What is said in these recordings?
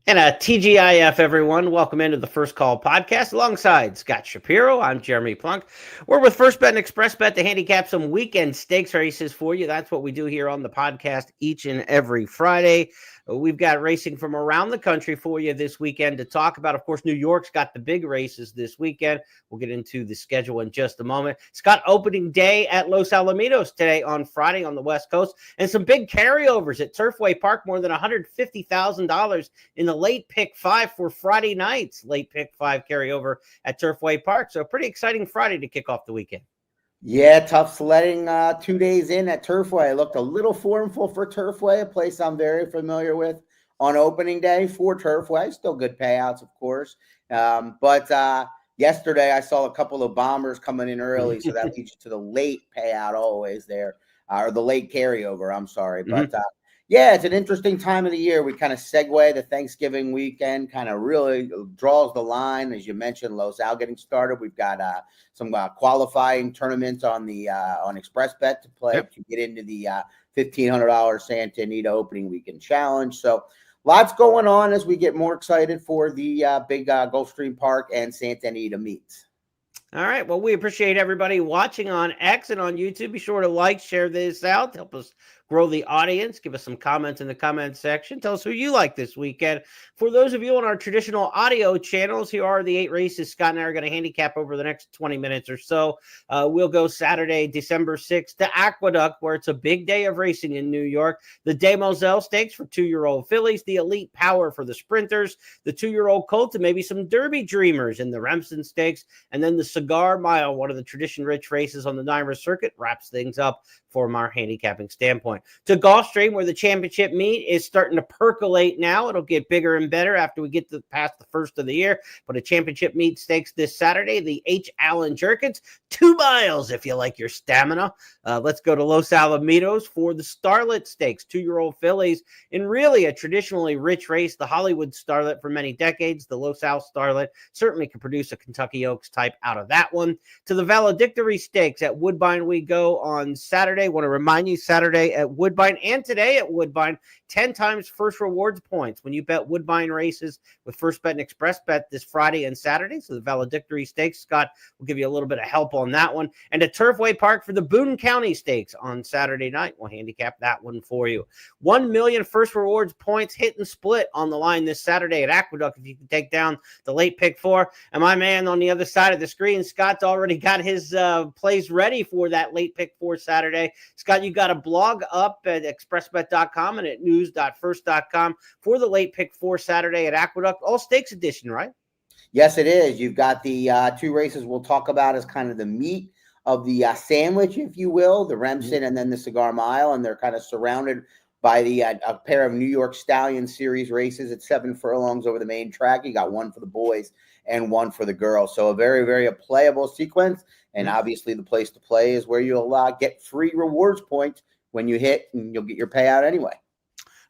And TGIF, everyone. Welcome into the First Call podcast alongside Scott Shapiro. I'm Jeremy Plonk. We're with First Bet and Express Bet to handicap some weekend stakes races for you. That's what we do here on the podcast each and every Friday. We've got racing from around the country for you this weekend to talk about. Of course, New York's got the big races this weekend. We'll get into the schedule in just a moment. Scott, opening day at Los Alamitos today on Friday on the West Coast, and some big carryovers at Turfway Park, more than $150,000 in the late pick five for Friday night's late pick five carryover at Turfway Park. So a pretty exciting Friday to kick off the weekend. Yeah, tough sledding 2 days in at Turfway. It looked a little formful for Turfway, a place I'm very familiar with on opening day for Turfway. Still good payouts, of course. But yesterday I saw a couple of bombers coming in early, so that leads you to the late payout always there, or the late carryover, I'm sorry. But yeah, it's an interesting time of the year. We kind of segue the Thanksgiving weekend, kind of really draws the line. As you mentioned, Los Al getting started. We've got some qualifying tournaments on the on Express Bet to play to get into the $1,500 Santa Anita opening weekend challenge. So lots going on as we get more excited for the big Gulfstream Park and Santa Anita meets. All right. Well, we appreciate everybody watching on X and on YouTube. Be sure to like, share this out, help us grow the audience. Give us some comments in the comment section. Tell us who you like this weekend. For those of you on our traditional audio channels, here are the 8 races Scott and I are going to handicap over the next 20 minutes or so. We'll go Saturday, December 6th to Aqueduct, where it's a big day of racing in New York. The Demoiselle Stakes for 2-year-old fillies, the Elite Power for the sprinters, the 2-year-old colt, and maybe some Derby dreamers in the Remsen Stakes, and then the Cigar Mile, one of the tradition-rich races on the Nyra circuit, wraps things up from our handicapping standpoint. To Gulfstream, where the championship meet is starting to percolate now. It'll get bigger and better after we get past the first of the year. But a championship meet stakes this Saturday, the H. Allen Jerkens, 2 miles if you like your stamina. Let's go to Los Alamitos for the Starlet Stakes, 2-year-old fillies in really a traditionally rich race. The Hollywood Starlet for many decades. The Los Al Starlet certainly can produce a Kentucky Oaks type out of that one. To the Valedictory Stakes at Woodbine we go on Saturday. Want to remind you, Saturday at Woodbine and today at Woodbine, 10 times first rewards points when you bet Woodbine races with First Bet and Express Bet this Friday and Saturday. So the Valedictory Stakes, Scott will give you a little bit of help on that one. And at Turfway Park for the Boone County Stakes on Saturday night. We'll handicap that one for you. 1 million first rewards points hit and split on the line this Saturday at Aqueduct if you can take down the late pick 4. And my man on the other side of the screen, Scott's already got his plays ready for that late pick 4 Saturday. Scott, you got a blog up at expressbet.com and at news.first.com for the late pick 4 Saturday at Aqueduct, all stakes edition, right? Yes, it is. You've got the 2 races we'll talk about as kind of the meat of the sandwich, if you will, the Remsen and then the Cigar Mile, and they're kind of surrounded by the a pair of New York Stallion Series races at 7 furlongs over the main track. You got one for the boys and one for the girls. So a very, very playable sequence. And obviously the place to play is where you'll get free rewards points when you hit, and you'll get your payout anyway.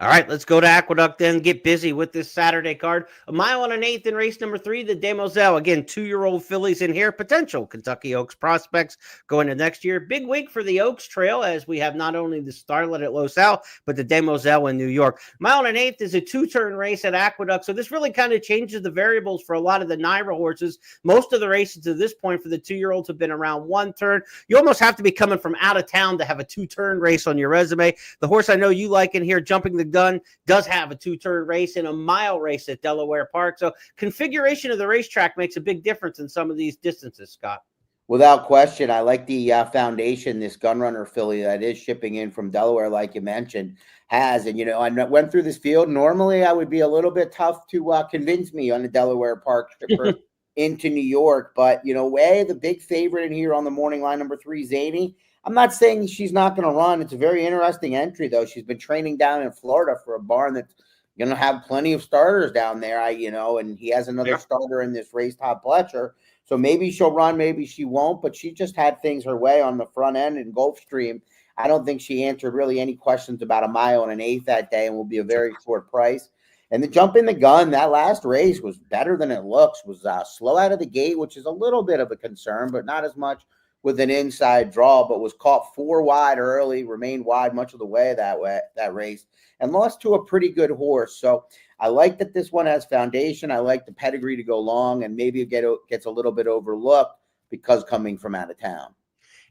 All right, let's go to Aqueduct then, get busy with this Saturday card. 1 mile and an eighth in race number 3, the Demoiselle. Again, 2-year-old fillies in here, potential Kentucky Oaks prospects going to next year. Big week for the Oaks Trail as we have not only the Starlet at Los Al, but the Demoiselle in New York. 1 mile and an eighth is a 2-turn race at Aqueduct, so this really kind of changes the variables for a lot of the Nyra horses. Most of the races to this point for the 2-year-olds have been around 1 turn. You almost have to be coming from out of town to have a 2-turn race on your resume. The horse I know you like in here, Jumping the Gun, does have a 2-turn race and a mile race at Delaware Park. So configuration of the racetrack makes a big difference in some of these distances, Scott. Without question, I like the foundation this Gunrunner filly that is shipping in from Delaware, like you mentioned, has. And, I went through this field. Normally, I would be a little bit tough to convince me on the Delaware Park shipper into New York. But, the big favorite in here on the morning line, number 3, Zany. I'm not saying she's not going to run. It's a very interesting entry, though. She's been training down in Florida for a barn that's going to have plenty of starters down there, and he has another starter in this race, Todd Pletcher. So maybe she'll run, maybe she won't, but she just had things her way on the front end in Gulfstream. I don't think she answered really any questions about 1 mile and an eighth that day and will be a very short price. And the Jumping the Gun, that last race was better than it looks, was slow out of the gate, which is a little bit of a concern, but not as much with an inside draw, but was caught 4 wide early, remained wide much of the way that race, and lost to a pretty good horse. So I like that this one has foundation. I like the pedigree to go long, and maybe it gets a little bit overlooked because coming from out of town.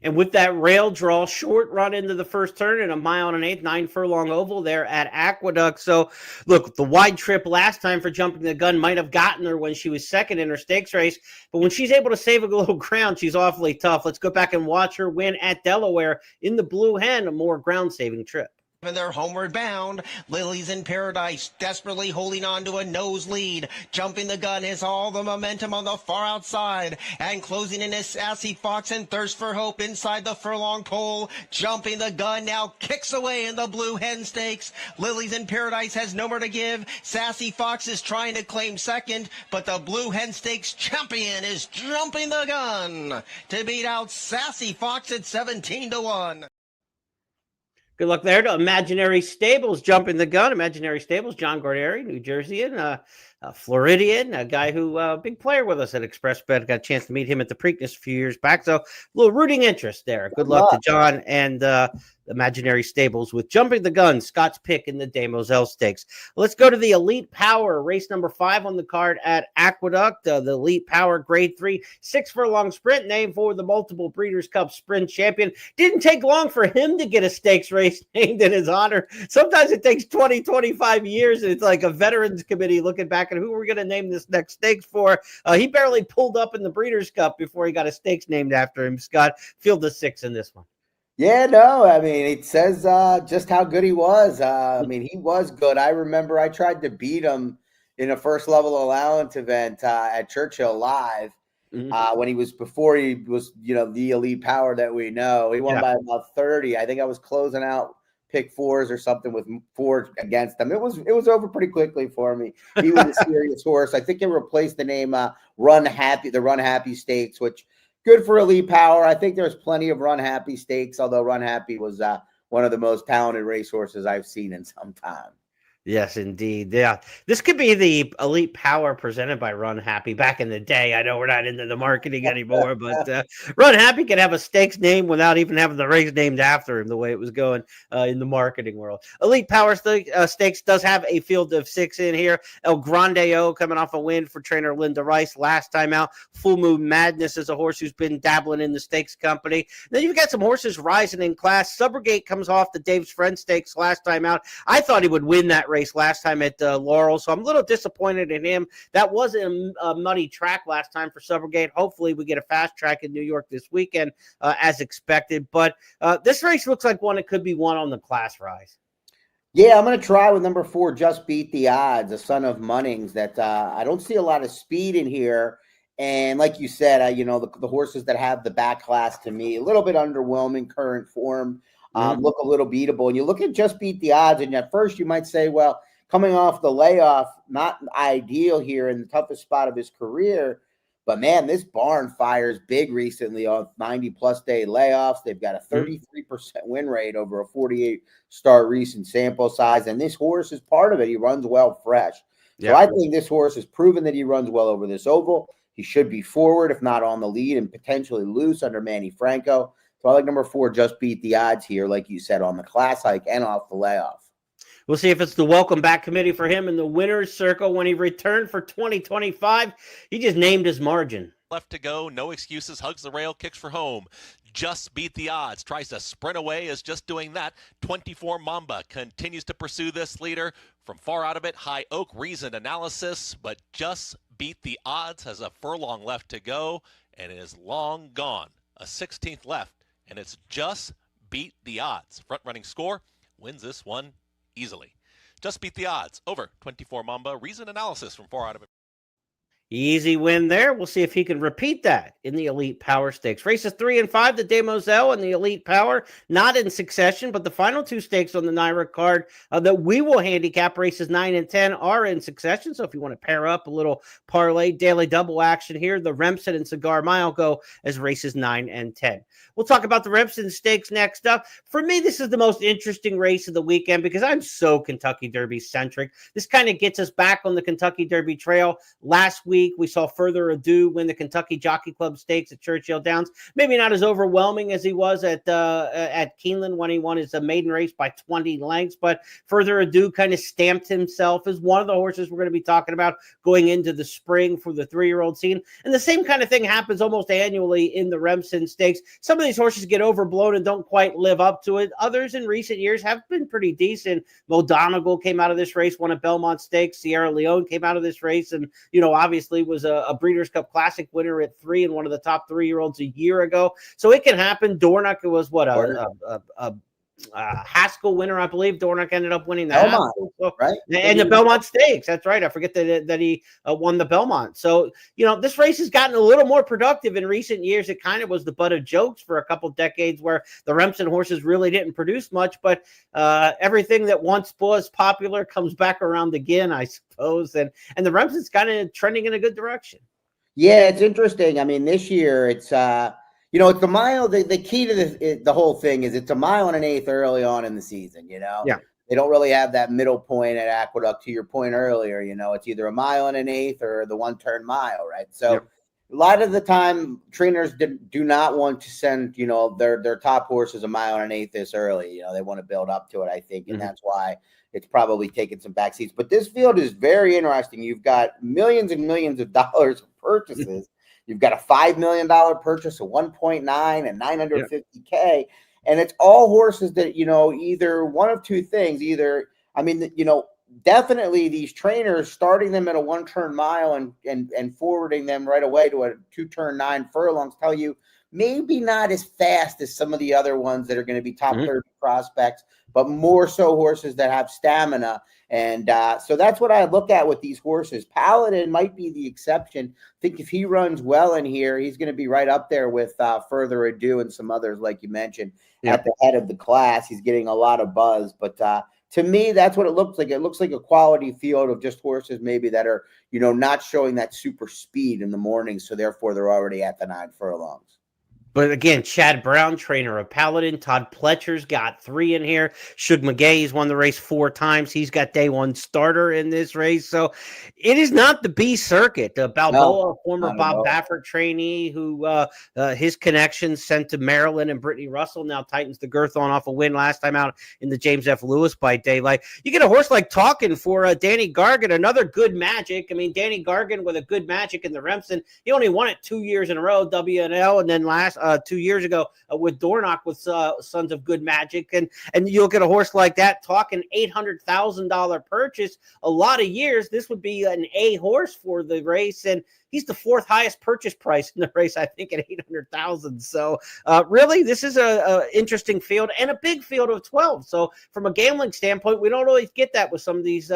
And with that rail draw, short run into the first turn and a 1 1/8, 9 furlong oval there at Aqueduct. So, look, the wide trip last time for Jumping the Gun might have gotten her when she was second in her stakes race. But when she's able to save a little ground, she's awfully tough. Let's go back and watch her win at Delaware in the Blue Hen, a more ground-saving trip. And they're homeward bound. Lilies in Paradise desperately holding on to a noselead. Jumping the Gun has all the momentum on the far outside. And closing in is Sassy Fox and Thirst for Hope inside the furlong pole. Jumping the Gun now kicks away in the Blue Hen Stakes. Lilies in Paradise has no more to give. Sassy Fox is trying to claim second, but the Blue Hen Stakes champion is Jumping the Gun to beat out Sassy Fox at 17-1. Good luck there to Imaginary Stables, Jumping the Gun. Imaginary Stables, John Garderi, New Jerseyan, Floridian, a guy who, big player with us at ExpressBet. Got a chance to meet him at the Preakness a few years back. So a little rooting interest there. Good luck to John and Imaginary Stables with Jumping the Gun, Scott's pick in the Demoiselle Stakes. Let's go to the Elite Power, race number 5 on the card at Aqueduct. The Elite Power Grade 3, 6 furlong sprint, named for the multiple Breeders' Cup sprint champion. Didn't take long for him to get a stakes race named in his honor. Sometimes it takes 20, 25 years, and it's like a veterans committee looking back at who we're going to name this next stakes for. He barely pulled up in the Breeders' Cup before he got a stakes named after him. Scott, field the 6 in this one. Yeah, no, I mean, it says just how good he was. I mean, he was good. I remember I tried to beat him in a first level allowance event at Churchill Live when before he was, the Elite Power that we know. He won by about 30. I think I was closing out pick 4s or something with 4 against him. It was over pretty quickly for me. He was a serious horse. I think it replaced the name Run Happy Stakes, which good for Elite Power. I think there's plenty of Run Happy Stakes, although Run Happy was one of the most talented racehorses I've seen in some time. Yes, indeed. Yeah, this could be the Elite Power presented by Run Happy back in the day. I know we're not into the marketing anymore, but Run Happy could have a stakes name without even having the race named after him, the way it was going in the marketing world. Elite Power Stakes does have a field of 6 in here. El Grande O coming off a win for trainer Linda Rice last time out. Full Moon Madness is a horse who's been dabbling in the stakes company. Then you've got some horses rising in class. Subrogate comes off the Dave's Friend Stakes last time out. I thought he would win that race last time at Laurel, so I'm a little disappointed in him. That was a muddy track last time for Subrogate. Hopefully we get a fast track in New York this weekend as expected, but this race looks like one that could be won on the class rise. Yeah, I'm going to try with number 4, Just Beat the Odds, a son of Munnings, that I don't see a lot of speed in here. And like you said, the horses that have the back class to me, a little bit underwhelming current form. Look a little beatable. And you look at Just Beat the Odds, and at first you might say, well, coming off the layoff, not ideal here in the toughest spot of his career. But, man, this barn fires big recently on 90-plus day layoffs. They've got a 33% win rate over a 48-star recent sample size, and this horse is part of it. He runs well fresh. So I think this horse has proven that he runs well over this oval. He should be forward, if not on the lead, and potentially loose under Manny Franco. So I like number 4, Just Beat the Odds here, like you said, on the class hike and off the layoff. We'll see if it's the welcome back committee for him in the winner's circle when he returned for 2025. He just named his margin. Left to go, no excuses, hugs the rail, kicks for home. Just Beat the Odds, tries to sprint away, is just doing that. 24 Mamba continues to pursue this leader. From far out of it, High Oak, reasoned analysis, but Just Beat the Odds has a furlong left to go, and it is long gone. A 16th left, and it's Just Beat the Odds. Front running score, wins this one easily. Just Beat the Odds over 24 Mamba. Reason analysis from far out of it. Easy win there. We'll see if he can repeat that in the Elite Power Stakes. Races 3 and 5, the Demoiselle and the Elite Power, not in succession, but the final 2 stakes on the NYRA card that we will handicap, races 9 and 10, are in succession. So if you want to pair up a little parlay, daily double action here, the Remsen and Cigar Mile go as races 9 and 10. We'll talk about the Remsen Stakes next up. For me, this is the most interesting race of the weekend because I'm so Kentucky Derby centric. This kind of gets us back on the Kentucky Derby trail. Last week, week. We saw Further Ado win the Kentucky Jockey Club Stakes at Churchill Downs. Maybe not as overwhelming as he was at Keeneland when he won his maiden race by 20 lengths, but Further Ado kind of stamped himself as one of the horses we're going to be talking about going into the spring for the 3-year-old scene. And the same kind of thing happens almost annually in the Remsen Stakes. Some of these horses get overblown and don't quite live up to it. Others in recent years have been pretty decent. Mo Donegal came out of this race, won a Belmont Stakes. Sierra Leone came out of this race and, obviously was a Breeders' Cup Classic winner at 3 and one of the top 3-year-olds a year ago. So it can happen. Dornoch was what, Haskell winner, I believe. Dornoch ended up winning that, right? And the Belmont Stakes. That's right. I forget that he won the Belmont. So this race has gotten a little more productive in recent years. It kind of was the butt of jokes for a couple decades where the Remsen horses really didn't produce much, but everything that once was popular comes back around again, I suppose. And the Remsen's kind of trending in a good direction. Yeah, it's interesting. I mean, this year it's it's the mile. The key to the whole thing is it's a mile and an eighth early on in the season. Yeah, they don't really have that middle point at Aqueduct. To your point earlier, it's either a mile and an eighth or the 1-turn mile, right? So a lot of the time, trainers do not want to send their top horses a mile and an eighth this early. They want to build up to it, I think, and that's why it's probably taken some back seats. But this field is very interesting. You've got millions and millions of dollars of purchases. You've got a $5 million purchase, a 1.9 and 950K. And it's all horses that, either one of two things, definitely these trainers starting them at a 1-turn mile and forwarding them right away to a 2-turn 9 furlongs tell you maybe not as fast as some of the other ones that are going to be top 30 prospects, but more so horses that have stamina. And so that's what I look at with these horses. Paladin might be the exception. I think if he runs well in here, he's going to be right up there with Further Ado and some others, like you mentioned, at the head of the class. He's getting a lot of buzz. But to me, that's what it looks like. It looks like a quality field of just horses maybe that are, not showing that super speed in the morning. So therefore, they're already at the 9 furlongs. But again, Chad Brown, trainer of Paladin. Todd Pletcher's got 3 in here. Shug McGay, he's won the race 4 times. He's got day 1 starter in this race. So it is not the B circuit. Balboa, former Bob Baffert trainee, who his connections sent to Maryland, and Brittany Russell now tightens the girth on off a win last time out in the James F. Lewis by daylight. You get a horse like Talkin' for Danny Gargan, another good magic. I mean, Danny Gargan with a good magic in the Remsen. He only won it 2 years in a row, WNL, and then last 2 years ago with Dornoch with Sons of Good Magic. And you look at a horse like that, talking $800,000 purchase, a lot of years, this would be an A horse for the race. And he's the 4th highest purchase price in the race, I think, at $800,000. So really, this is a interesting field and a big field of 12. So from a gambling standpoint, we don't always get that with some of these,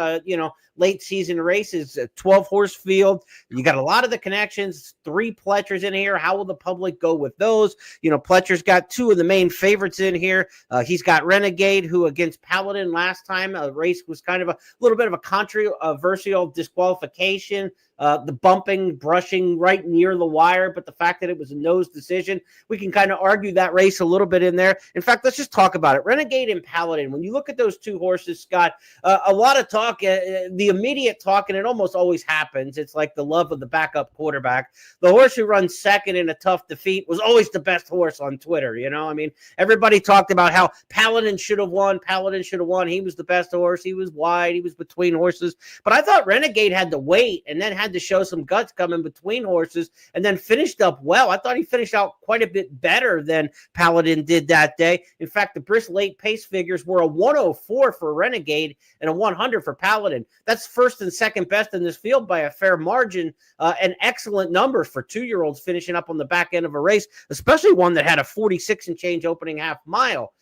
late season races. A 12 horse field. You got a lot of the connections. 3 Pletchers in here. How will the public go with those? Pletcher's got 2 of the main favorites in here. He's got Renegade, who against Paladin last time, a race was kind of a little bit of a controversial disqualification. The bumping, brushing right near the wire, but the fact that it was a nose decision, we can kind of argue that race a little bit in there. In fact, let's just talk about it. Renegade and Paladin, when you look at those 2 horses, Scott, a lot of talk, the immediate talk, and it almost always happens. It's like the love of the backup quarterback. The horse who runs second in a tough defeat was always the best horse on Twitter. I mean, everybody talked about how Paladin should have won. Paladin should have won. He was the best horse. He was wide. He was between horses. But I thought Renegade had to wait and then had to show some guts coming between horses and then finished up well. I thought he finished out quite a bit better than Paladin did that day. In fact, the brisk late pace figures were a 104 for Renegade and a 100 for Paladin. That's first and second best in this field by a fair margin, and excellent numbers for 2-year-olds finishing up on the back end of a race, especially one that had a 46 and change opening half mile.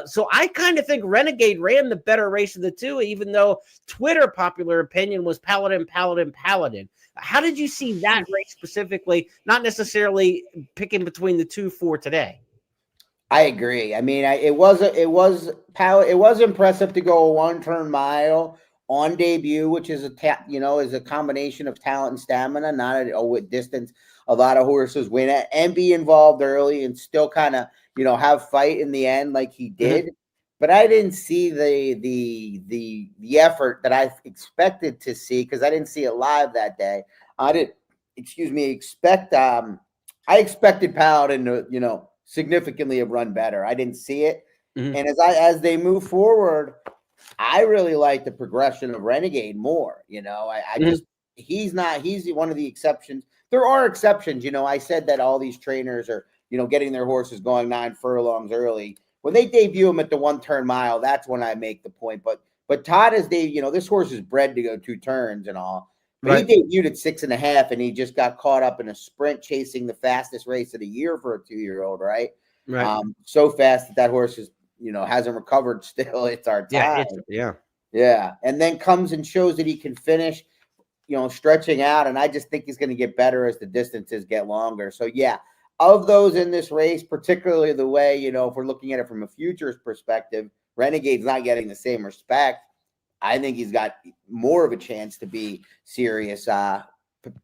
So I kind of think Renegade ran the better race of the 2, even though Twitter popular opinion was Paladin. How did you see that race specifically, not necessarily picking between the 2 for today? I agree. I mean, it was impressive to go a 1-turn mile on debut, which is a combination of talent and stamina, not a distance a lot of horses win at, and be involved early and still kind of have fight in the end like he did. Mm-hmm. But I didn't see the effort that I expected to see because I didn't see it live that day. I expect. I expected Paladin to, significantly have run better. I didn't see it, and as they move forward, I really like the progression of Renegade more. I just he's one of the exceptions. There are exceptions. I said that all these trainers are getting their horses going 9 furlongs early. When they debut him at the 1 turn mile, that's when I make the point. But Todd this horse is bred to go 2 turns and all. But he debuted at 6.5, and he just got caught up in a sprint chasing the fastest race of the year for a 2-year-old, right? So fast that horse is, hasn't recovered still. It's our time. Yeah. And then comes and shows that he can finish, stretching out. And I just think he's going to get better as the distances get longer. So, yeah, of those in this race, particularly the way, if we're looking at it from a futures perspective, Renegade's not getting the same respect. I think he's got more of a chance to be serious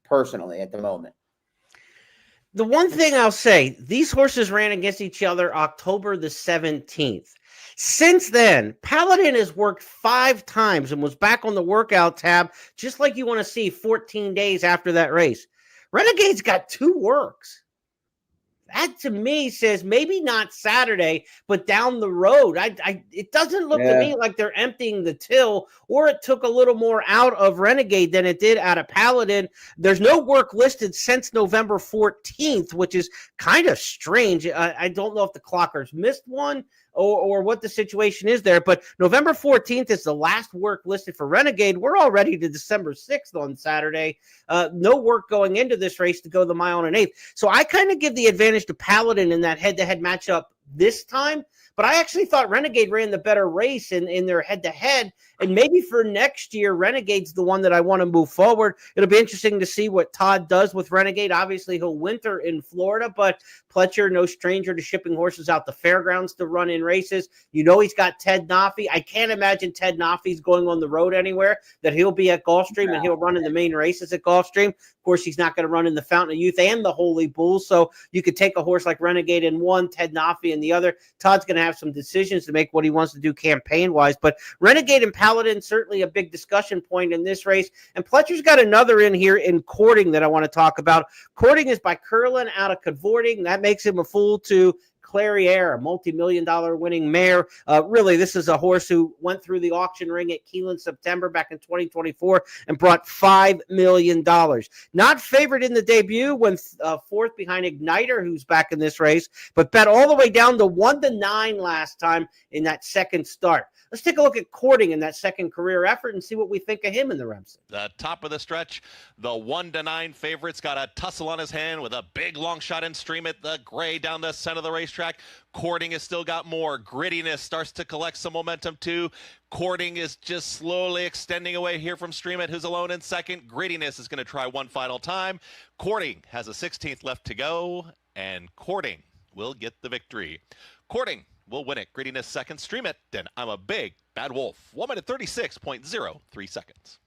personally at the moment. The one thing I'll say, these horses ran against each other October the 17th. Since then, Paladin has worked 5 times and was back on the workout tab, just like you want to see 14 days after that race. Renegade's got 2 works. That to me says maybe not Saturday, but down the road. It doesn't look to me like they're emptying the till, or it took a little more out of Renegade than it did out of Paladin. There's no work listed since November 14th, which is kind of strange. I don't know if the clockers missed one or what the situation is there, but November 14th is the last work listed for Renegade. We're already to December 6th on Saturday. No work going into this race to go the mile and 1/8. So I kind of give the advantage to Paladin in that head-to-head matchup this time, but I actually thought Renegade ran the better race in their head-to-head, and maybe for next year, Renegade's the one that I want to move forward. It'll be interesting to see what Todd does with Renegade. Obviously, he'll winter in Florida, but Pletcher, no stranger to shipping horses out the fairgrounds to run in races. He's got Ted Noffey. I can't imagine Ted Noffey's going on the road anywhere, that he'll be at Gulfstream and he'll run in the main races at Gulfstream. Of course, he's not going to run in the Fountain of Youth and the Holy Bull, so you could take a horse like Renegade in one, Ted Noffey in the other. Todd's going to have some decisions to make what he wants to do campaign-wise, but Renegade and Paladin, certainly a big discussion point in this race. And Pletcher's got another in here in Courting that I want to talk about. Courting is by Curlin out of Cavorting. That makes him a fool to Clairiere, a multi-million-dollar winning mare. Really, this is a horse who went through the auction ring at Keeneland September back in 2024 and brought $5 million. Not favored in the debut, went 4th behind Igniter, who's back in this race, but bet all the way down to 1-9 last time in that second start. Let's take a look at Courting in that second career effort and see what we think of him in the Remsen. The top of the stretch, the 1-9 favorite's got a tussle on his hand with a big long shot and stream it the gray down the center of the racetrack. Courting has still got more. Grittiness starts to collect some momentum too. Courting is just slowly extending away here from Stream It, who's alone in second. Grittiness is going to try one final time. Courting has a 16th left to go, and Courting will get the victory. Courting will win it. Grittiness second. Stream It, and I'm a Big Bad Wolf. 1 minute 36.03 seconds.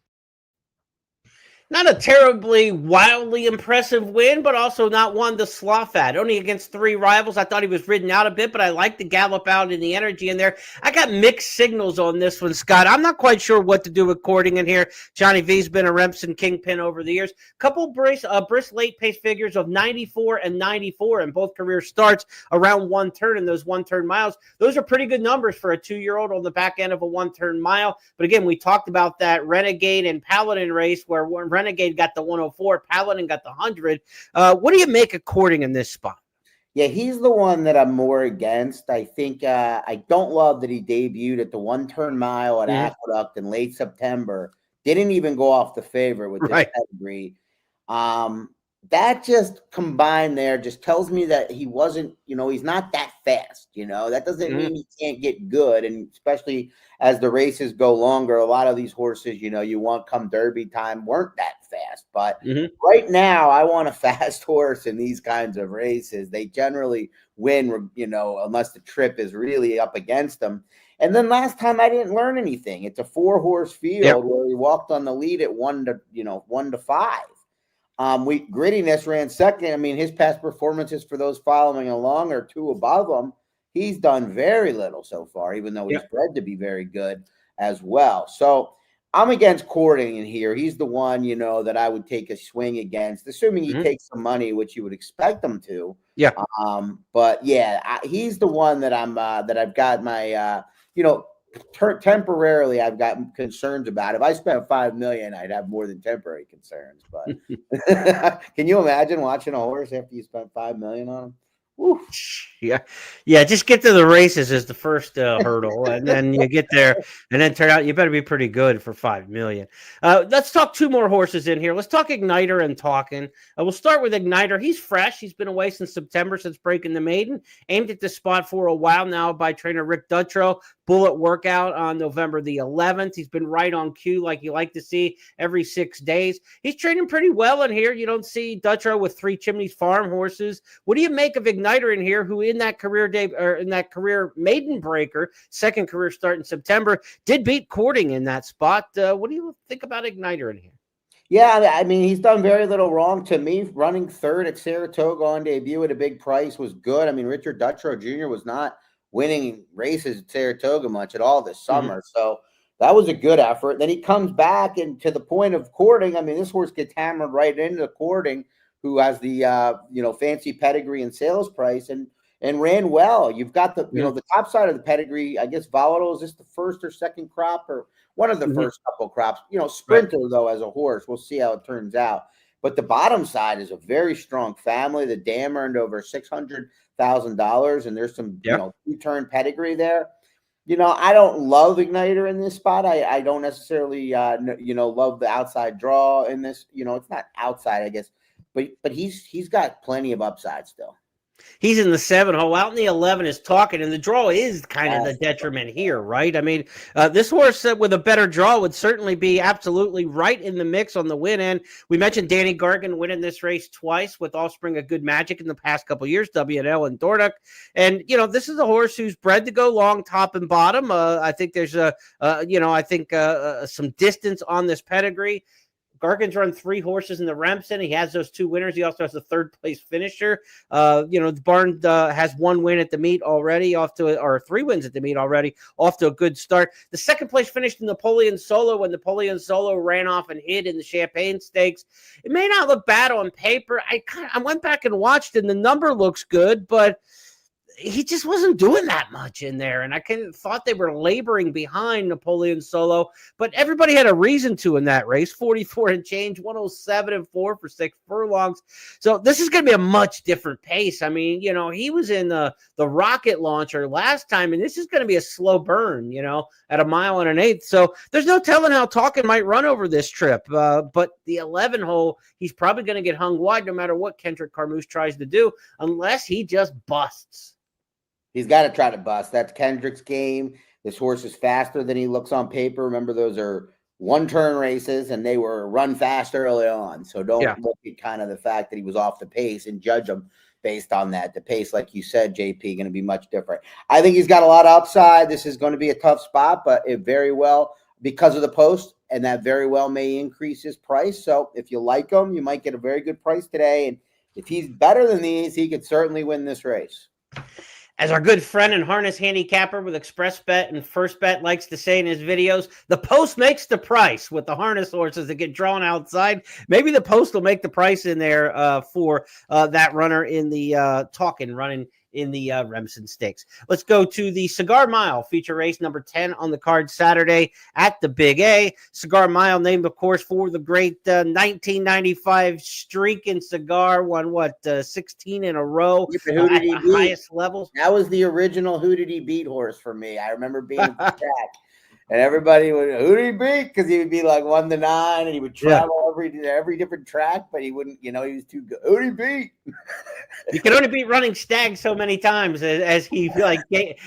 Not a terribly wildly impressive win, but also not one to slough at. Only against 3 rivals. I thought he was ridden out a bit, but I like the gallop out and the energy in there. I got mixed signals on this one, Scott. I'm not quite sure what to do with Courting in here. Johnny V's been a Remsen kingpin over the years. Couple brisk late pace figures of 94 and 94 in both career starts around 1 turn in those 1 turn miles. Those are pretty good numbers for a 2-year-old on the back end of a 1 turn mile. But again, we talked about that Renegade and Paladin race where Renegade got the 104, Paladin got the 100. What do you make of Courting in this spot? Yeah, he's the one that I'm more against. I think I don't love that he debuted at the 1 turn mile at Aqueduct in late September. Didn't even go off the favorite with this pedigree. That just combined there just tells me that he wasn't, he's not that fast. That doesn't mean he can't get good. And especially as the races go longer, a lot of these horses, you want come Derby time weren't that fast. But right now, I want a fast horse in these kinds of races. They generally win, unless the trip is really up against them. And then last time I didn't learn anything. It's a 4-horse field where he walked on the lead at 1 to 5. Grittiness ran second. I mean, his past performances for those following along are 2 above him. He's done very little so far, even though he's bred to be very good as well. So I'm against courting in here. He's the one, that I would take a swing against, assuming he takes some money, which you would expect him to. Yeah. But yeah, he's the one that I've got my, temporarily I've got concerns about. If I spent $5 million, I'd have more than temporary concerns. But can you imagine watching a horse after you spent $5 million on him? Oof. Yeah. Just get to the races is the first hurdle, and then you get there, and then turn out you better be pretty good for $5 million. Let's talk two more horses in here. Let's talk Igniter and Talking. We'll start with Igniter. He's fresh. He's been away since September, since breaking the maiden. Aimed at the spot for a while now by trainer Rick Dutrow. Bullet workout on November the 11th. He's been right on cue, like you like to see every 6 days. He's training pretty well in here. You don't see Dutrow with Three Chimneys Farm horses. What do you make of Igniter in here, who in that career day or in that career maiden breaker, second career start in September, did beat Courting in that spot? What do you think about Igniter in here? Yeah, I mean, he's done very little wrong to me. Running third at Saratoga on debut at a big price was good. I mean, Richard Dutrow Jr. was not winning races at Saratoga much at all this summer. So that was a good effort. Then he comes back, and to the point of Courting, I mean, this horse gets hammered right into Courting, who has the fancy pedigree and sales price, and ran well. You've got the the top side of the pedigree. I guess Volatile, is this the first or second crop, or one of the first couple crops? Sprinter though, as a horse, we'll see how it turns out. But the bottom side is a very strong family. The dam earned over $600,000, and there's some two-turn pedigree there. I don't love Igniter in this spot. I don't necessarily love the outside draw in this. It's not outside, I guess, but he's got plenty of upside still. He's in the 7 hole. Out in the 11 is Talking, and the draw is kind of the detriment here, right? I mean, this horse with a better draw would certainly be absolutely right in the mix on the win end. We mentioned Danny Gargan winning this race twice with Offspring of Good Magic in the past couple of years, W&L and Dorduck. And, this is a horse who's bred to go long, top and bottom. I think there's some distance on this pedigree. Gargan's run 3 horses in the Remsen. He has those 2 winners. He also has a third place finisher. The barn has 1 win at the meet already, or 3 wins at the meet already, off to a good start. The second place finished in Napoleon Solo when Napoleon Solo ran off and hid in the Champagne Stakes. It may not look bad on paper. I went back and watched, and the number looks good, but he just wasn't doing that much in there. And I thought they were laboring behind Napoleon Solo, but everybody had a reason to in that race. 44 and change, 107-4 for 6 furlongs. So this is going to be a much different pace. I mean, he was in the rocket launcher last time, and this is going to be a slow burn, at 1 1/8 miles. So there's no telling how Talking might run over this trip. But the 11 hole, he's probably going to get hung wide no matter what Kendrick Carmouche tries to do, unless he just busts. He's got to try to bust. That's Kendrick's game. This horse is faster than he looks on paper. Remember, those are 1-turn races, and they were run fast early on. So don't look at kind of the fact that he was off the pace and judge him based on that. The pace, like you said, JP, going to be much different. I think he's got a lot of upside. This is going to be a tough spot, but it very well, because of the post, and that very well may increase his price. So if you like him, you might get a very good price today. And if he's better than these, he could certainly win this race. As our good friend and harness handicapper with Express Bet and First Bet likes to say in his videos, the post makes the price with the harness horses that get drawn outside. Maybe the post will make the price in there for that runner in the Talking running in the Remsen Stakes. Let's go to the Cigar Mile feature race number 10 on the card Saturday at the Big A. Cigar Mile named, of course, for the great 1995 streaking cigar, won 16 in a row at the highest levels. That was the original Who Did He Beat horse for me. I remember being at the track. And everybody would, who did he beat? Because he would be like 1 to 9, and he would travel every different track, but he wouldn't, he was too good. Who did he beat? You can only beat Running Stag so many times, as he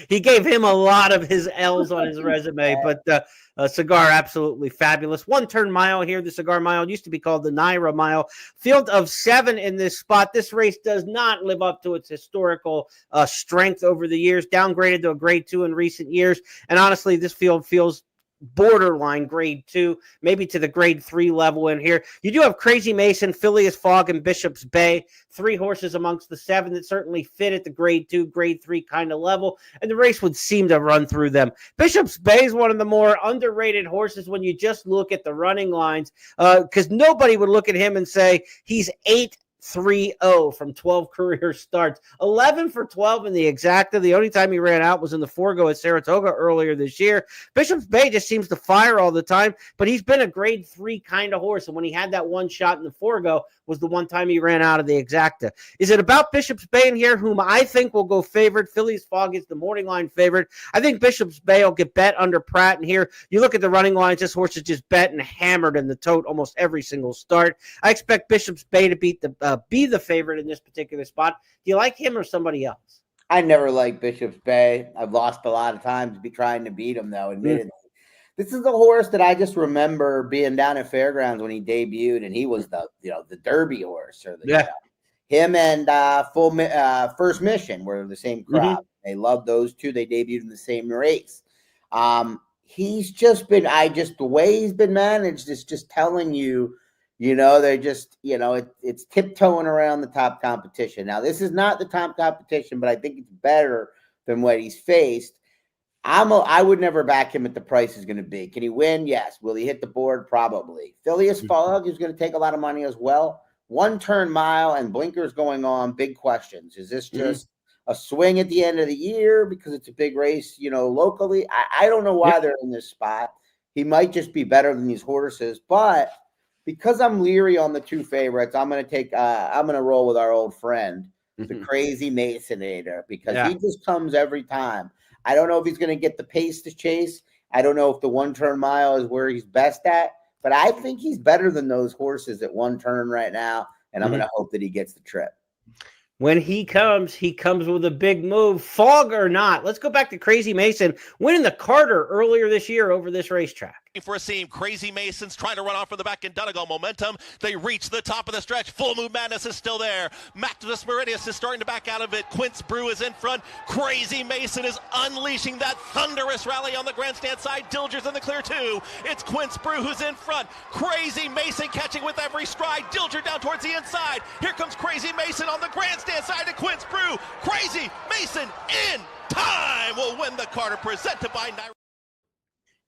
gave him a lot of his L's on his resume. But Cigar, absolutely fabulous. 1-turn mile here. The Cigar Mile used to be called the Naira Mile. Field of 7 in this spot. This race does not live up to its historical strength over the years. Downgraded to a grade 2 in recent years. And honestly, this field feels borderline grade 2, maybe to the grade 3 level in here. You do have Crazy Mason, Phileas Fogg, and Bishop's Bay, 3 horses amongst the 7 that certainly fit at the grade 2, grade 3 kind of level, and the race would seem to run through them. Bishop's Bay is one of the more underrated horses when you just look at the running lines, because nobody would look at him and say he's 8-3-0 from 12 career starts, 11 for 12 in the exacta. The only time he ran out was in the Forgo at Saratoga earlier this year. Bishop's Bay just seems to fire all the time, but he's been a grade 3 kind of horse, and when he had that one shot in the Forgo was the one time he ran out of the exacta. Is it about Bishop's Bay in here, whom I think will go favored? Phileas Fogg is the morning line favorite. I think Bishop's Bay will get bet under Pratt in here. You look at the running lines, this horse is just bet and hammered in the tote almost every single start. I expect Bishop's Bay to be the favorite in this particular spot. Do you like him or somebody else? I never liked Bishop's Bay. I've lost a lot of times trying to beat him, though, admittedly. This is a horse that I just remember being down at Fairgrounds when he debuted, and he was the Derby horse, or him and First Mission were the same crowd. They loved those two. They debuted in the same race. He's just been, the way he's been managed is just telling you, they're just, it's tiptoeing around the top competition. Now, this is not the top competition, but I think it's better than what he's faced. I would never back him at the price he's going to be. Can he win? Yes. Will he hit the board? Probably. Phileas Fogg is going to take a lot of money as well. 1 turn mile and blinkers going on. Big questions. Is this just a swing at the end of the year because it's a big race, locally? I don't know why they're in this spot. He might just be better than these horses, but because I'm leery on the 2 favorites, I'm going to roll with our old friend, the Crazy Masonator, because he just comes every time. I don't know if he's going to get the pace to chase. I don't know if the 1 turn mile is where he's best at, but I think he's better than those horses at 1 turn right now, and I'm going to hope that he gets the trip. When he comes with a big move, Fogg or not. Let's go back to Crazy Mason winning the Carter earlier this year over this racetrack. For a seam, Crazy Mason's trying to run off from the back in Donegal momentum. They reach the top of the stretch. Full Moon Madness is still there. Maximus Meridius is starting to back out of it. Quince Brew is in front. Crazy Mason is unleashing that thunderous rally on the grandstand side. Dilger's in the clear too. It's Quince Brew who's in front. Crazy Mason catching with every stride. Dilger down towards the inside. Here comes Crazy Mason on the grandstand side to Quince Brew. Crazy Mason in time will win the Carter, presented by Naira.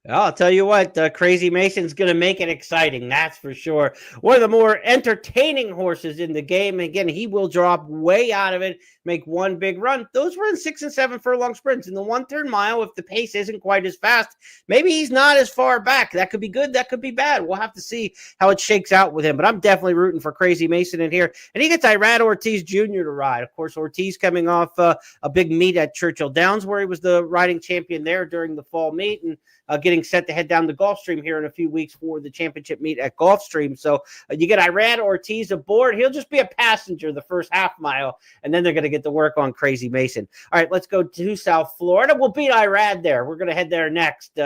I'll tell you what, Crazy Mason's going to make it exciting, that's for sure. One of the more entertaining horses in the game. Again, he will drop way out of it, make one big run. Those were in 6 and 7 furlong sprints. In the 1 turn mile, if the pace isn't quite as fast, maybe he's not as far back. That could be good, that could be bad. We'll have to see how it shakes out with him, but I'm definitely rooting for Crazy Mason in here. And he gets Irad Ortiz Jr. to ride. Of course, Ortiz coming off a big meet at Churchill Downs, where he was the riding champion there during the fall meet, and getting set to head down to Gulfstream here in a few weeks for the championship meet at Gulfstream. So you get Irad Ortiz aboard. He'll just be a passenger the first half mile, and then they're going to get to work on Crazy Mason. All right, let's go to South Florida. We'll beat Irad there. We're going to head there next.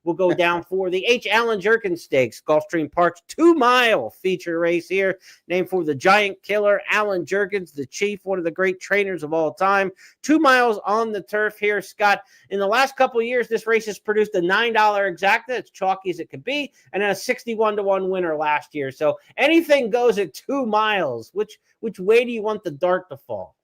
We'll go down for the H. Allen Jerkens Stakes, Gulfstream Park's 2-mile feature race here, named for the giant killer Allen Jerkens, the chief, one of the great trainers of all time. 2 miles on the turf here, Scott. In the last couple of years, this race has produced a $9 exacta. It's chalky as it could be, and then a 61-1 winner last year. So anything goes at 2 miles. Which way do you want the dart to fall?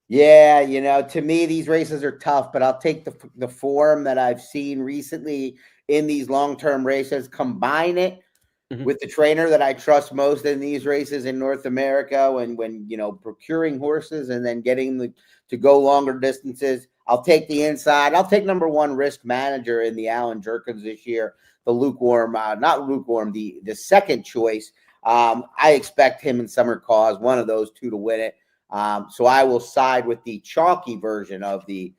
Yeah, to me, these races are tough, but I'll take the form that I've seen recently in these long-term races, combine it with the trainer that I trust most in these races in North America when procuring horses and then getting them to go longer distances. I'll take the inside. I'll take number 1 risk manager in the Allen Jerkens this year. The the second choice. I expect him and Summer Cause, one of those 2 to win it. So I will side with the chalky version of the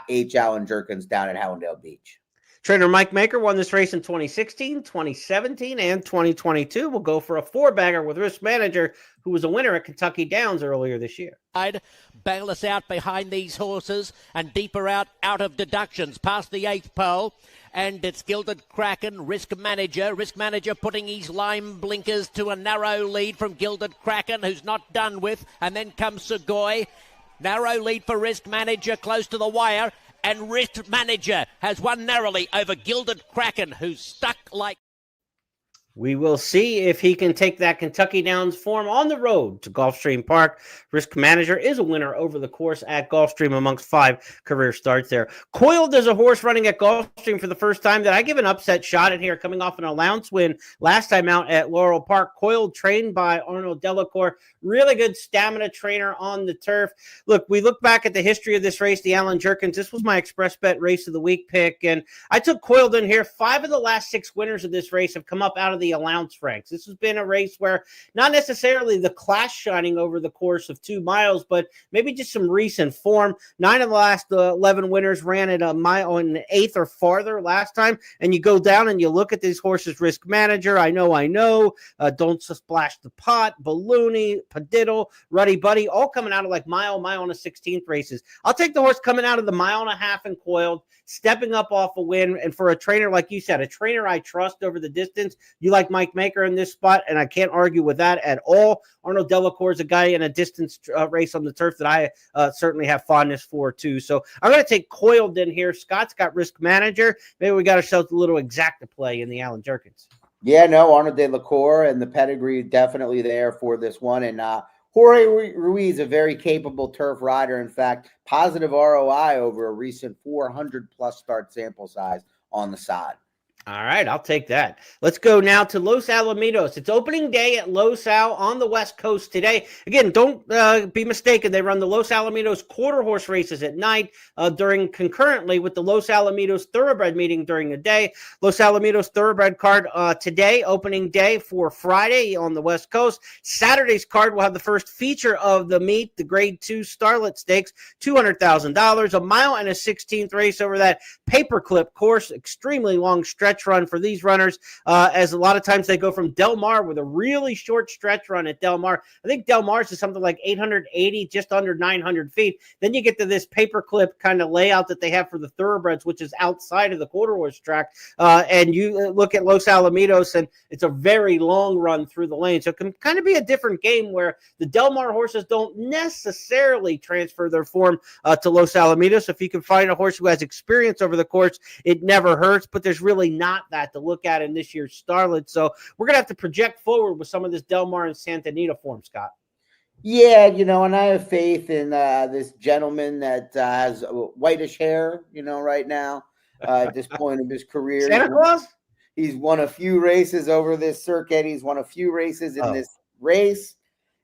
H. Allen Jerkens down at Hallandale Beach. Trainer Mike Maker won this race in 2016, 2017, and 2022. We'll go for a 4-bagger with risk manager, who was a winner at Kentucky Downs earlier this year. Bail us out behind these horses and deeper out of deductions past the 8th pole. And it's Gilded Kraken, risk manager putting his lime blinkers to a narrow lead from Gilded Kraken, who's not done with. And then comes Segoy. Narrow lead for risk manager close to the wire. and Risk Manager has won narrowly over Gilded Kraken, who's stuck like... We will see if he can take that Kentucky Downs form on the road to Gulfstream Park. Risk Manager is a winner over the course at Gulfstream amongst 5 career starts there. Coiled is a horse running at Gulfstream for the first time that I give an upset shot at here, coming off an allowance win last time out at Laurel Park. Coiled, trained by Arnold Delacour, really good stamina trainer on the turf. Look, we look back at the history of this race, the Alan Jerkens. This was my express bet race of the week pick, and I took Coiled in here. 5 of the last 6 winners of this race have come up out of the allowance ranks. This has been a race where not necessarily the class shining over the course of 2 miles, but maybe just some recent form. 9 of the last 11 winners ran at a mile and 1/8 or farther last time. And you go down and you look at these horses: Risk Manager, I know, Don't Splash the Pot, Balloony, Padiddle, Ruddy Buddy, all coming out of like mile and a 16th races. I'll take the horse coming out of the 1.5 miles and Coiled, stepping up off a win. And for a trainer, like you said, a trainer I trust over the distance, you like Mike Maker in this spot, and I can't argue with that at all. Arnold Delacour is a guy in a distance race on the turf that I certainly have fondness for too. So I'm going to take Coiled in here. Scott's got Risk Manager. Maybe we got ourselves a little exacta play in the Alan Jerkens. Yeah, no, Arnold Delacour and the pedigree definitely there for this one. And Jorge Ruiz, a very capable turf rider. In fact, positive ROI over a recent 400-plus start sample size on the side. All right, I'll take that. Let's go now to Los Alamitos. It's opening day at Los Al on the West Coast today. Again, don't be mistaken. They run the Los Alamitos quarter horse races at night concurrently with the Los Alamitos Thoroughbred meeting during the day. Los Alamitos Thoroughbred card today, opening day for Friday on the West Coast. Saturday's card will have the first feature of the meet, the Grade 2 Starlet Stakes, $200,000, 1.16 miles race over that paperclip course, extremely long stretch run for these runners, as a lot of times they go from Del Mar with a really short stretch run at Del Mar. I think Del Mar's is something like 880, just under 900 feet. Then you get to this paperclip kind of layout that they have for the thoroughbreds, which is outside of the quarter horse track. And you look at Los Alamitos, and it's a very long run through the lane. So it can kind of be a different game where the Del Mar horses don't necessarily transfer their form to Los Alamitos. If you can find a horse who has experience over the course, it never hurts, but there's really not that to look at in this year's Starlet. So we're going to have to project forward with some of this Del Mar and Santa Anita form, Scott. Yeah, and I have faith in this gentleman that has whitish hair, right now at this point of his career. Santa Claus? He's won a few races over this circuit. He's won a few races in this race,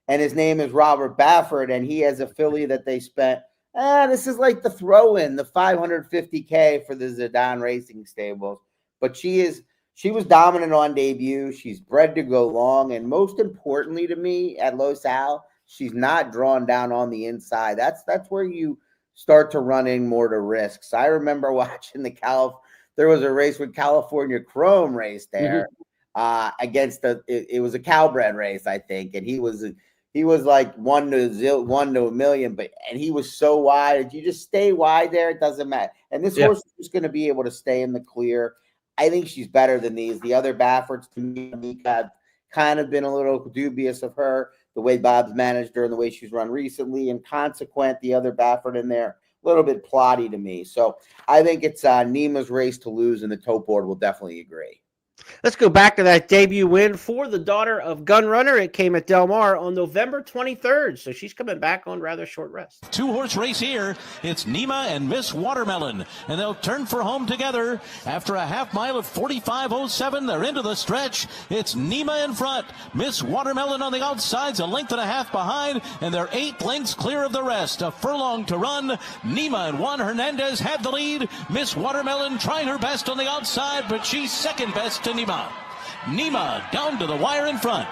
and his name is Robert Baffert, and he has a filly that they spent. This is like the throw-in, the $550K for the Zidane Racing Stables. But she was dominant on debut. She's bred to go long. And most importantly to me at Los Al, she's not drawn down on the inside. That's where you start to run in more to risks. I remember watching there was a race with California Chrome race there against it was a Calbred race, I think. And he was like 1 to 1 million, and he was so wide. If you just stay wide there, it doesn't matter. And this horse is just going to be able to stay in the clear. I think she's better than these. The other Bafferts, to me, have kind of been a little dubious of her, the way Bob's managed her and the way she's run recently. And consequent, the other Baffert in there, a little bit plotty to me. So I think it's Nima's race to lose, and the tote board will definitely agree. Let's go back to that debut win for the daughter of Gun Runner. It came at Del Mar on November 23rd, so she's coming back on rather short rest. 2-horse race here. It's Nima and Miss Watermelon, and they'll turn for home together. After a half mile of 45.07, they're into the stretch. It's Nima in front, Miss Watermelon on the outsides, a length and a half behind, and they're 8 lengths clear of the rest. A furlong to run. Nima and Juan Hernandez had the lead. Miss Watermelon trying her best on the outside, but she's second best to Nima. Nima down to the wire in front.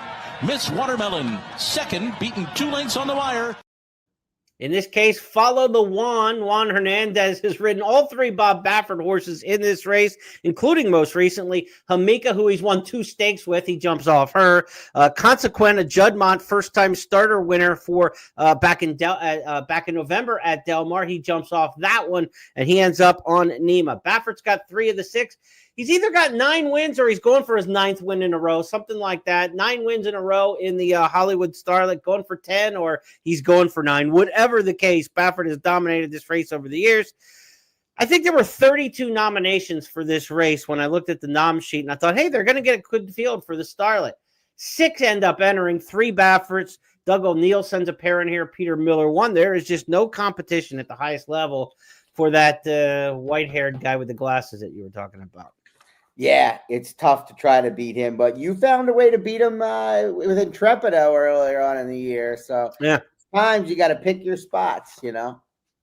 Miss Watermelon second, beaten 2 lengths on the wire. In this case, follow the Juan. Juan Hernandez has ridden all 3 Bob Baffert horses in this race, including most recently Hamika, who he's won 2 stakes with. He jumps off her. Consequent, a Juddmonte first-time starter winner for back in November at Del Mar. He jumps off that one, and he ends up on Nima. Baffert's got 3 of the 6. He's either got 9 wins or he's going for his 9th win in a row, something like that. 9 wins in a row in the Hollywood Starlet, going for 10, or he's going for 9. Whatever the case, Baffert has dominated this race over the years. I think there were 32 nominations for this race when I looked at the nom sheet, and I thought, hey, they're going to get a good field for the Starlet. 6 end up entering, 3 Bafferts. Doug O'Neill sends a pair in here. Peter Miller won. There is just no competition at the highest level for that white-haired guy with the glasses that you were talking about. Yeah, it's tough to try to beat him, but you found a way to beat him with Intrepido earlier on in the year. So yeah, times you got to pick your spots, you know.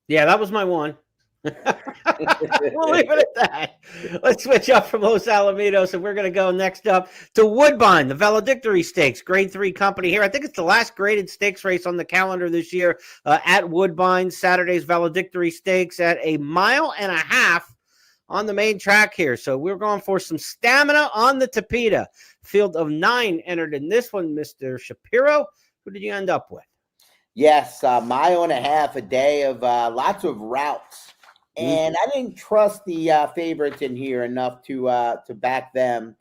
Yeah, that was my one. We'll leave it at that. Let's switch up from Los Alamitos, and we're going to go next up to Woodbine, the Valedictory Stakes, Grade 3 company here. I think it's the last graded stakes race on the calendar this year at Woodbine. Saturday's Valedictory Stakes at 1.5 miles on the main track here. So we're going for some stamina on the Tapeta. Field of 9 entered in this one, Mr. Shapiro. Who did you end up with? Yes, 1.5 miles a day of lots of routes. And I didn't trust the favorites in here enough to back them.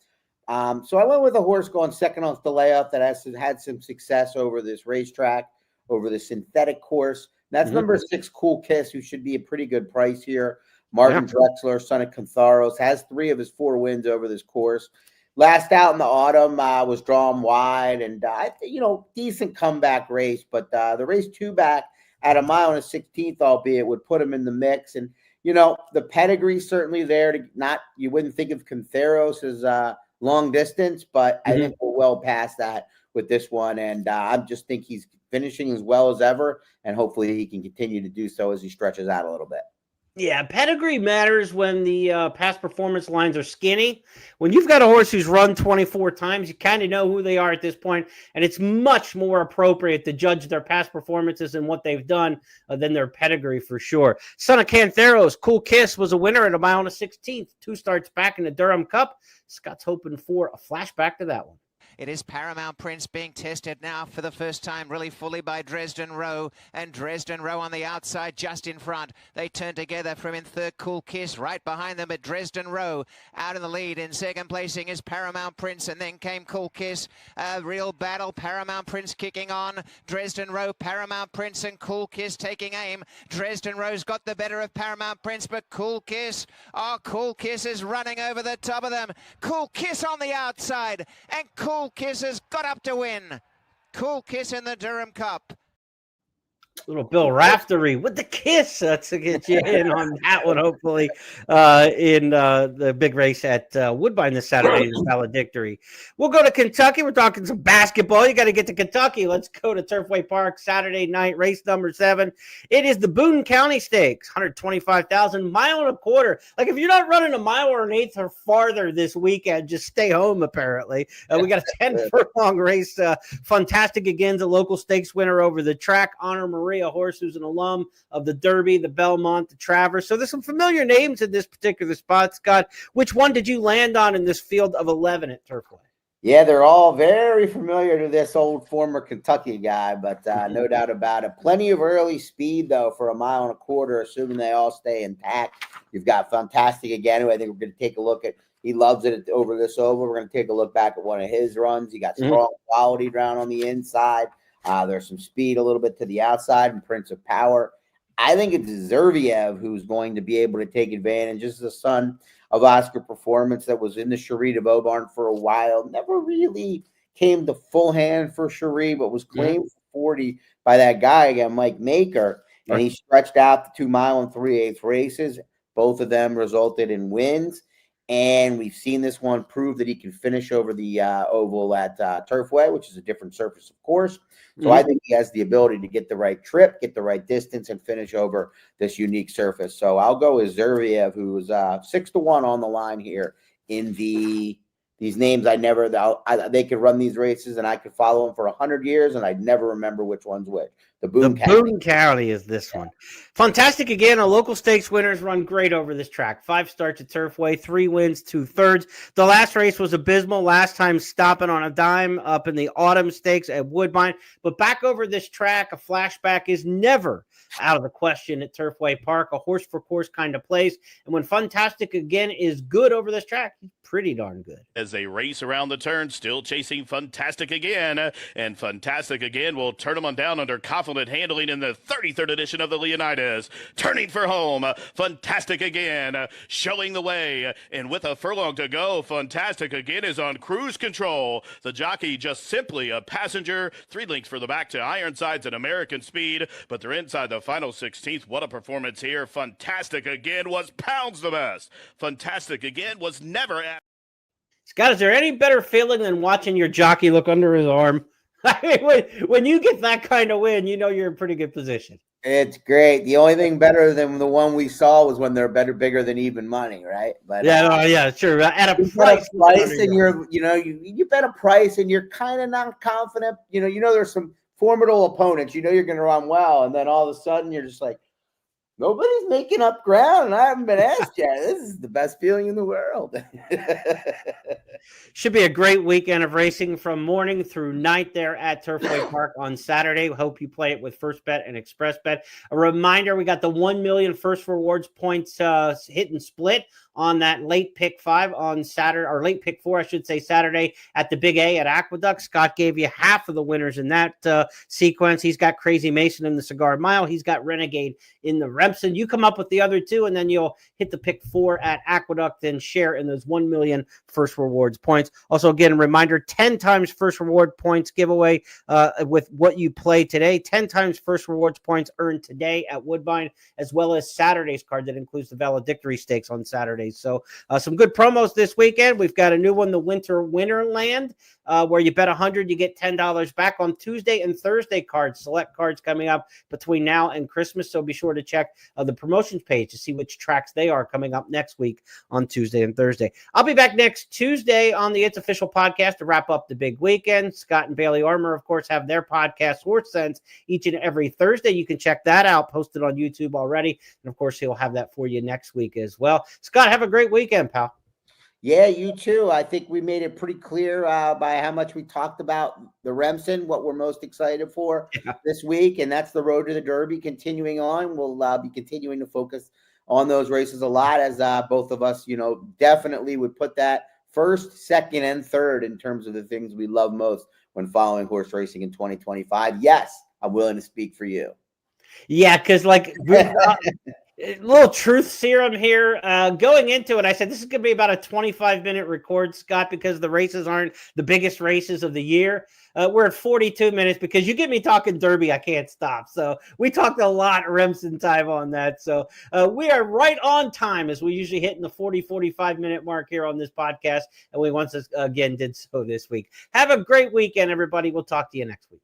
So I went with a horse going second off the layoff that has had some success over this racetrack, over the synthetic course. That's number 6, Cool Kiss, who should be a pretty good price here. Martin Drexler, son of Cantharos, has 3 of his 4 wins over this course. Last out in the autumn was drawn wide, and decent comeback race. But the race 2 back at 1 mile and 1/16, albeit, would put him in the mix. And the pedigree certainly there. You wouldn't think of Cantharos as long distance, but I think we're well past that with this one. And I just think he's finishing as well as ever, and hopefully he can continue to do so as he stretches out a little bit. Yeah, pedigree matters when the past performance lines are skinny. When you've got a horse who's run 24 times, you kind of know who they are at this point, and it's much more appropriate to judge their past performances and what they've done than their pedigree for sure. Son of Cantharos, Cool Kiss, was a winner at 1 mile and 1/16, 2 starts back in the Durham Cup. Scott's hoping for a flashback to that one. It is Paramount Prince being tested now for the first time really fully by Dresden Rowe, and Dresden Rowe on the outside just in front. They turn together from in third, Cool Kiss right behind them, at Dresden Rowe out in the lead. In second placing is Paramount Prince, and then came Cool Kiss. A real battle, Paramount Prince kicking on. Dresden Rowe, Paramount Prince and Cool Kiss taking aim. Dresden Rowe's got the better of Paramount Prince, but Cool Kiss is running over the top of them. Cool Kiss on the outside, and Cool Kiss has got up to win. Cool Kiss in the Durham Cup. Little Bill Raftery with the kiss to get you in on that one, hopefully, in the big race at Woodbine this Saturday, this Valedictory. We'll go to Kentucky. We're talking some basketball. You got to get to Kentucky. Let's go to Turfway Park Saturday night, race number 7. It is the Boone County Stakes, 125,000, 1.25 miles. Like, if you're not running 1 mile or 1/8 or farther this weekend, just stay home, apparently. We got a 10-furlong race. Fantastic again, the local stakes winner over the track, Honor Marie, a horse who's an alum of the Derby, the Belmont, the Travers. So there's some familiar names in this particular spot, Scott. Which one did you land on in this field of 11 at Turfway? Yeah, they're all very familiar to this old former Kentucky guy, but no doubt about it. Plenty of early speed, though, for 1.25 miles, assuming they all stay intact. You've got Fantastic again, who I think we're going to take a look at. He loves it over this oval. We're going to take a look back at one of his runs. You got strong quality down on the inside. There's some speed a little bit to the outside, and Prince of Power. I think it's Zerviev who's going to be able to take advantage. This is the son of Oscar Performance that was in the Cherie de Beaubarn for a while. Never really came to full hand for Cherie, but was claimed for 40 by that guy again, Mike Maker. And he stretched out the 2 mile and 3/8 races. Both of them resulted in wins. And we've seen this one prove that he can finish over the oval at Turfway, which is a different surface, of course. So I think he has the ability to get the right trip, get the right distance, and finish over this unique surface. So I'll go with Zerviev, who's 6-1 on the line here in these names. They could run these races, and I could follow them for 100 years, and I'd never remember which one's which. The Boone County is this one. Fantastic again. A local stakes winners run great over this track. 5 starts at Turfway, 3 wins, 2/3. The last race was abysmal. Last time stopping on a dime up in the autumn stakes at Woodbine. But back over this track, a flashback is never out of the question at Turfway Park. A horse for course kind of place. And when Fantastic again is good over this track, he's pretty darn good. as they race around the turn, still chasing Fantastic Again. And Fantastic Again will turn them on down under confident handling in the 33rd edition of the Leonidas. Turning for home, Fantastic Again showing the way. And with a furlong to go, Fantastic Again is on cruise control. The jockey just simply a passenger. 3 lengths for the back to Ironsides and American Speed, but they're inside the final 16th. What a performance here. Fantastic Again was pounds the best. Fantastic Again was never at. Scott, is there any better feeling than watching your jockey look under his arm? I mean, when you get that kind of win, you know you're in pretty good position. It's great. The only thing better than the one we saw was when they're bigger than even money, right? But yeah, sure. At a you price, and you bet a price, and you're kind of not confident. You know, there's some formidable opponents. You know, you're going to run well, and then all of a sudden, you're just like, nobody's making up ground, and I haven't been asked yet. This is the best feeling in the world. Should be a great weekend of racing from morning through night there at Turfway Park on Saturday. Hope you play it with First Bet and Express Bet. A reminder, we got the 1 million first rewards points hit and split on that late pick 5 on Saturday, or late pick 4, I should say, Saturday at the Big A at Aqueduct. Scott gave you half of the winners in that sequence. He's got Crazy Mason in the Cigar Mile. He's got Renegade in the Remsen. You come up with the other 2, and then you'll hit the pick 4 at Aqueduct and share in those 1 million first rewards points. Also, again, a reminder, 10 times first reward points giveaway with what you play today. 10 times first rewards points earned today at Woodbine, as well as Saturday's card that includes the Valedictory Stakes on Saturday. So some good promos this weekend. We've got a new one, the Winter Winterland, where you bet 100, you get $10 back on Tuesday and Thursday cards. Select cards coming up between now and Christmas. So be sure to check the promotions page to see which tracks they are coming up next week on Tuesday and Thursday. I'll be back next Tuesday on the It's Official podcast to wrap up the big weekend. Scott and Bailey Armour, of course, have their podcast, Horse Sense, each and every Thursday. You can check that out, posted on YouTube already. And, of course, he'll have that for you next week as well. Scott, have a great weekend, pal. Yeah, you too. I think we made it pretty clear by how much we talked about the Remsen, what we're most excited for this week, and that's the Road to the Derby continuing on. We'll be continuing to focus on those races a lot, as both of us, definitely would put that first, second, and third in terms of the things we love most when following horse racing in 2025. Yes, I'm willing to speak for you. Yeah, because a little truth serum here. Going into it, I said this is going to be about a 25-minute record, Scott, because the races aren't the biggest races of the year. We're at 42 minutes because you get me talking Derby, I can't stop. So we talked a lot Remsen time on that. So we are right on time, as we usually hit in the 45-minute mark here on this podcast. And we once again did so this week. Have a great weekend, everybody. We'll talk to you next week.